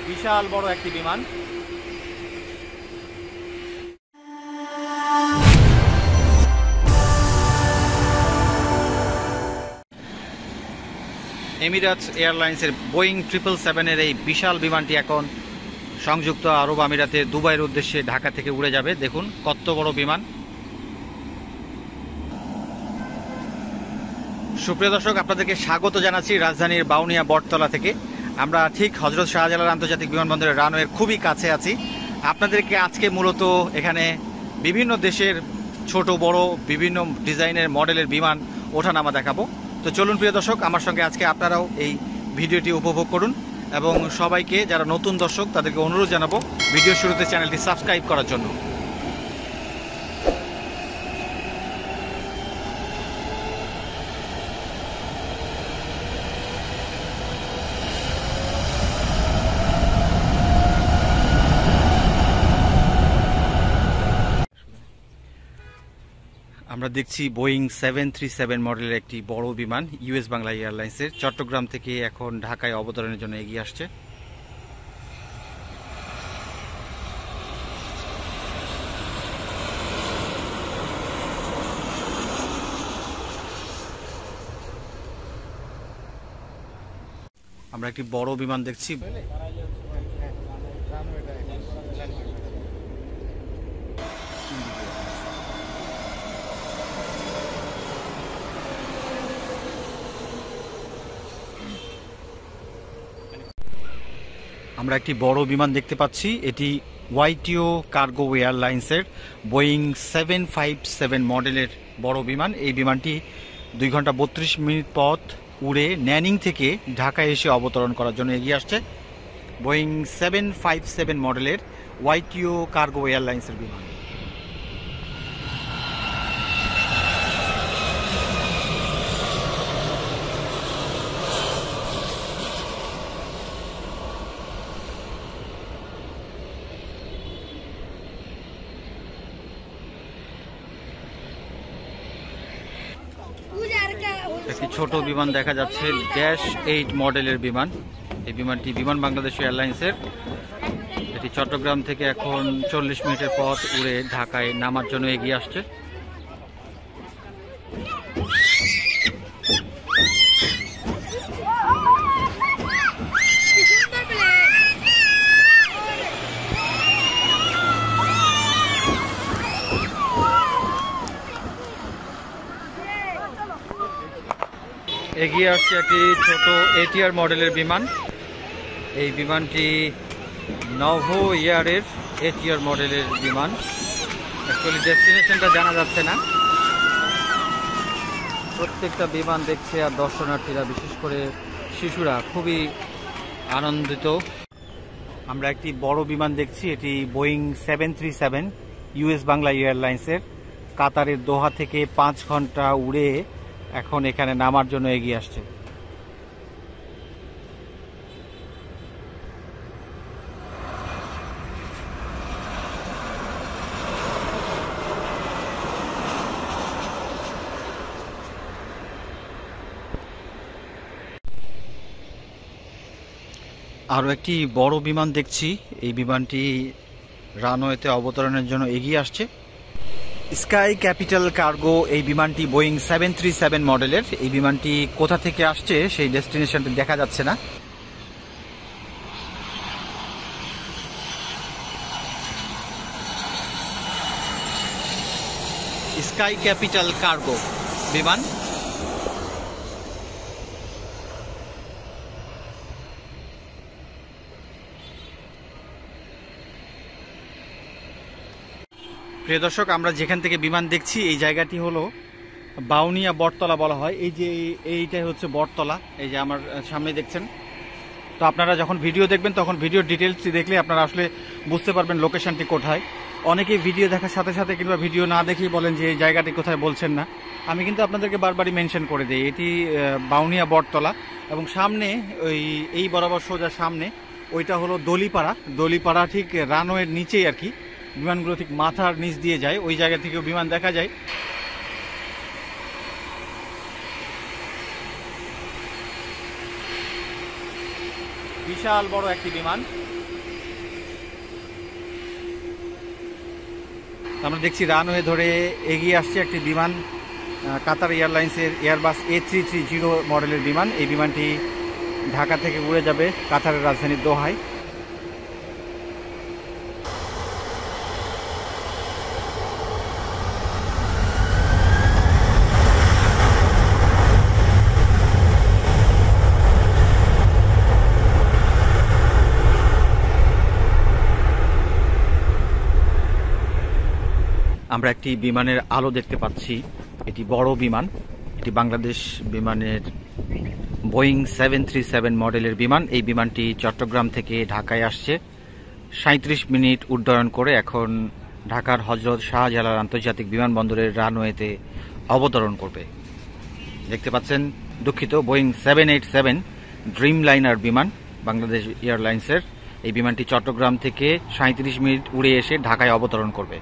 বিশাল বড় একটি বিমান। এমিরাটস এয়ারলাইন্সের বোয়িং 777-এর এই বিশাল বিমানটি এখন সংযুক্ত আরব আমিরাতের দুবাইয়ের উদ্দেশ্যে ঢাকা থেকে উড়ে যাবে। দেখুন কত বড় বিমান। সুপ্রিয় দর্শক, আপনাদেরকে স্বাগত জানাচ্ছি রাজধানীর বাউনিয়া বটতলা থেকে। আমরা ঠিক হযরত শাহজালাল আন্তর্জাতিক বিমানবন্দরের রানওয়ের খুবই কাছে আছি। আপনাদেরকে আজকে মূলত এখানে বিভিন্ন দেশের ছোট বড় বিভিন্ন ডিজাইনের মডেলের বিমান ওঠানামা দেখাবো। তো চলুন প্রিয় দর্শক, আমার সঙ্গে আজকে আপনারাও এই ভিডিওটি উপভোগ করুন এবং সবাইকে যারা নতুন দর্শক তাদেরকে অনুরোধ জানাবো ভিডিও শুরুতে চ্যানেলটি সাবস্ক্রাইব করার জন্য। আমরা দেখছি বোয়িং 737 মডেলের একটি বড় বিমান ইউএস বাংলা এয়ারলাইন্সের চট্টগ্রাম থেকে এখন ঢাকায় অবতরণের জন্য এগিয়ে আসছে। আমরা একটি বড় বিমান দেখছি। আমরা একটি বড় বিমান দেখতে পাচ্ছি, এটি ওয়াইটিও কার্গো এয়ারলাইন্সের বোয়িং 757 মডেলের বড় বিমান। এই বিমানটি 2 ঘন্টা 32 মিনিট পথ উড়ে ন্যানিং থেকে ঢাকায় এসে অবতরণ করার জন্য এগিয়ে আসছে। বোয়িং 757 মডেলের ওয়াইটিও কার্গো এয়ারলাইন্সের বিমান। একটি ছোট বিমান দেখা যাচ্ছে, -8 মডেলের বিমান। এই বিমানটি বিমান বাংলাদেশ এয়ারলাইন্সের। এটি চট্টগ্রাম থেকে এখন 40 মিনিটের পথ উড়ে ঢাকায় নামার জন্য এগিয়ে আসছে। এগিয়ে আসছে একটি ছোট এটিআর মডেলের বিমান। এই বিমানটি নভো ইয়ারের এটিআর মডেলের বিমান। অ্যাকচুয়ালি ডেস্টিনেশনটা জানা যাচ্ছে না। প্রত্যেকটা বিমান দেখছে আর দর্শনার্থীরা বিশেষ করে শিশুরা খুবই আনন্দিত। আমরা একটি বড় বিমান দেখছি, এটি বোয়িং 737 ইউএস বাংলা এয়ারলাইন্সের। কাতারের দোহা থেকে 5 ঘন্টা উড়ে এখন এখানে নামার জন্য এগিয়ে আসছে। আরও একটি বড় বিমান দেখছি, এই বিমানটি রানওয়েতে অবতরণের জন্য এগিয়ে আসছে। স্কাই ক্যাপিটাল কার্গো এই বিমানটি বোয়িং 737 মডেলের। এই বিমানটি কোথা থেকে আসছে সেই ডেস্টিনেশনটি দেখা যাচ্ছে না। স্কাই ক্যাপিটাল কার্গো বিমান। প্রিয় দর্শক, আমরা যেখান থেকে বিমান দেখছি এই জায়গাটি হলো বাউনিয়া বটতলা বলা হয়। এই যে এইটাই হচ্ছে বটতলা, এই যে আমার সামনে দেখছেন। তো আপনারা যখন ভিডিও দেখবেন তখন ভিডিওর ডিটেলসটি দেখলে আপনারা আসলে বুঝতে পারবেন লোকেশনটি কোথায়। অনেকেই ভিডিও দেখার সাথে সাথে কিংবা ভিডিও না দেখেই বলেন যে এই জায়গাটি কোথায় বলছেন না। আমি কিন্তু আপনাদেরকে বারবারই মেনশন করে দিই, এটি বাউনিয়া বটতলা, এবং সামনে এই বরাবর সোজা সামনে ওইটা হলো দলিপাড়া ঠিক রানওয়ের নিচেই আর কি, বিমানগুলো ঠিক মাথার নিচ দিয়ে যায়, ওই জায়গা থেকেও বিমান দেখা যায়। বিশাল বড় একটি বিমান আমরা দেখছি, রানওয়ে ধরে এগিয়ে আসছে একটি বিমান, কাতার এয়ারলাইন্সের এয়ারবাস A330 মডেলের বিমান। এই বিমানটি ঢাকা থেকে উড়ে যাবে কাতারের রাজধানী দোহায়। আমরা একটি বিমানের আলো দেখতে পাচ্ছি, এটি বড় বিমান, এটি বাংলাদেশ বিমানের বোয়িং 737 মডেলের বিমান। এই বিমানটি চট্টগ্রাম থেকে ঢাকায় আসছে, 37 মিনিট উড্ডয়ন করে এখন ঢাকার হযরত শাহজালাল আন্তর্জাতিক বিমানবন্দরের রানওয়েতে অবতরণ করবে। দেখতে পাচ্ছেন, দুঃখিত, বোয়িং 787 ড্রিম লাইনার বিমান বাংলাদেশ এয়ারলাইন্সের। এই বিমানটি চট্টগ্রাম থেকে 37 মিনিট উড়ে এসে ঢাকায় অবতরণ করবে।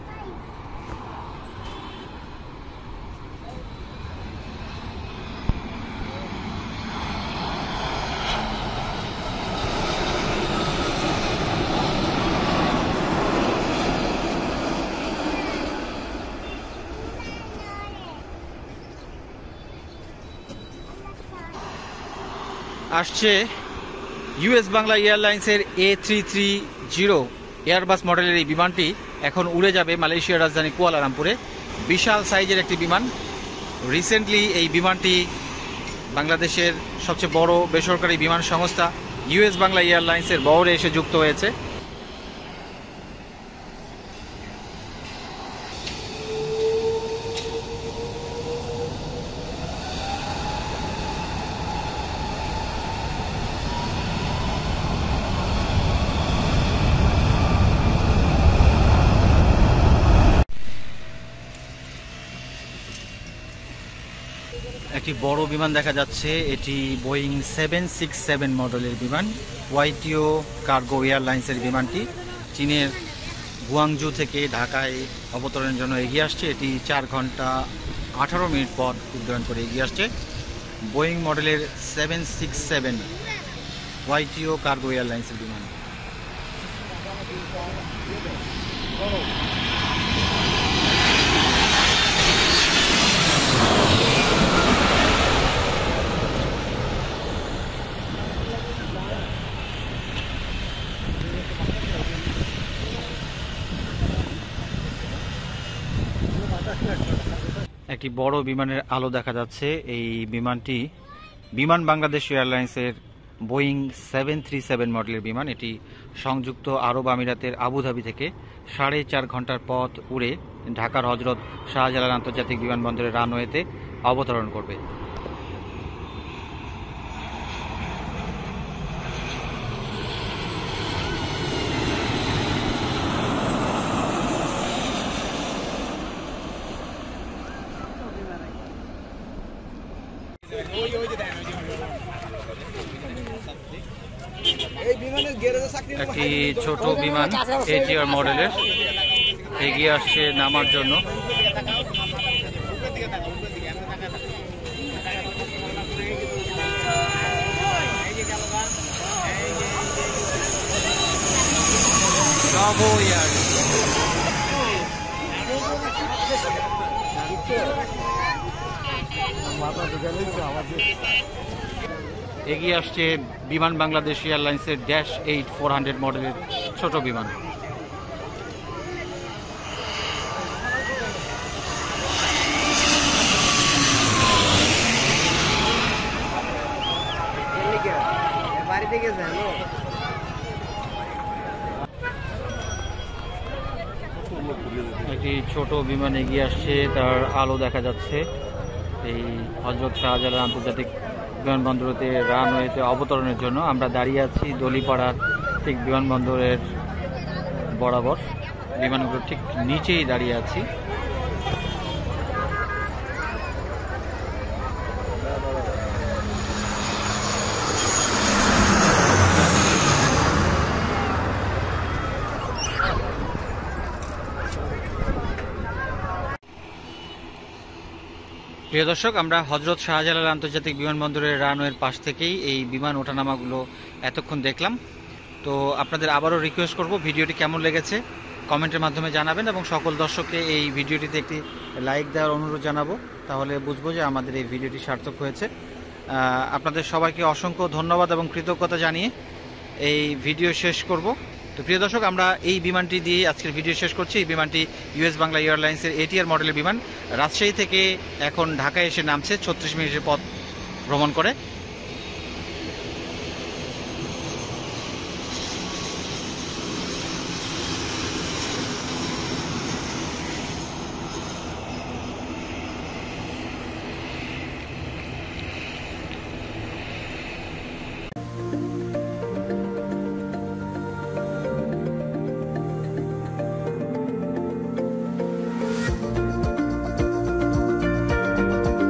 আসছে ইউএস বাংলা এয়ারলাইন্সের A330 এয়ারবাস মডেলের এই বিমানটি এখন উড়ে যাবে মালয়েশিয়ার রাজধানী কুয়ালালামপুরে। বিশাল সাইজের একটি বিমান। রিসেন্টলি এই বিমানটি বাংলাদেশের সবচেয়ে বড় বেসরকারি বিমান সংস্থা ইউএস বাংলা এয়ারলাইন্সের বহরে এসে যুক্ত হয়েছে। একটি বড় বিমান দেখা যাচ্ছে, এটি বোয়িং 767 মডেলের বিমান, ওয়াইটিও কার্গো এয়ারলাইন্সের বিমানটি চীনের গুয়াংজু থেকে ঢাকায় অবতরণের জন্য এগিয়ে আসছে। এটি 4 ঘন্টা 18 মিনিট পর উড্ডয়ন করে এগিয়ে আসছে। বোয়িং মডেলের 767 ওয়াইটিও কার্গো এয়ারলাইন্সের বিমান। একটি বড় বিমানের আলো দেখা যাচ্ছে। এই বিমানটি বিমান বাংলাদেশ এয়ারলাইন্সের বোয়িং 737 মডেলের বিমান। এটি সংযুক্ত আরব আমিরাতের আবুধাবি থেকে 4.5 ঘন্টার পথ উড়ে ঢাকার হযরত শাহজালাল আন্তর্জাতিক বিমানবন্দরের রানওয়েতে অবতরণ করবে। একটি ছোট বিমান ATR মডেলের এগিয়ে আসছে নামার জন্য। এগিয়ে আসছে বিমান বাংলাদেশ এয়ারলাইন্সের -8-400 মডেলের ছোট বিমান। একটি ছোট বিমান এগিয়ে আসছে, তার আলো দেখা যাচ্ছে। এই হযরত শাহজালাল আন্তর্জাতিক বিমানবন্দরতে রানওয়েতে অবতরণের জন্য আমরা দাঁড়িয়ে আছি দলিপাড়ার ঠিক বিমানবন্দরের বরাবর। বিমানগুলো ঠিক নিচেই দাঁড়িয়ে আছি। প্রিয় দর্শক, আমরা হযরত শাহজালাল আন্তর্জাতিক বিমানবন্দরের রানওয়ের পাশ থেকেই এই বিমান ওঠানামাগুলো এতক্ষণ দেখলাম। তো আপনাদের আবারও রিকোয়েস্ট করব, ভিডিওটি কেমন লেগেছে কমেন্টের মাধ্যমে জানাবেন এবং সকল দর্শককে এই ভিডিওটিতে একটি লাইক দেওয়ার অনুরোধ জানাবো, তাহলে বুঝবো যে আমাদের এই ভিডিওটি সার্থক হয়েছে। আপনাদের সবাইকে অসংখ্য ধন্যবাদ এবং কৃতজ্ঞতা জানিয়ে এই ভিডিও শেষ করব। তো প্রিয় দর্শক, আমরা এই বিমানটি দিয়ে আজকের ভিডিও শেষ করছি। এই বিমানটি ইউএস বাংলা এয়ারলাইন্সের ATR মডেলের বিমান, রাজশাহী থেকে এখন ঢাকায় এসে নামছে, 36 মিনিটের পথ ভ্রমণ করে।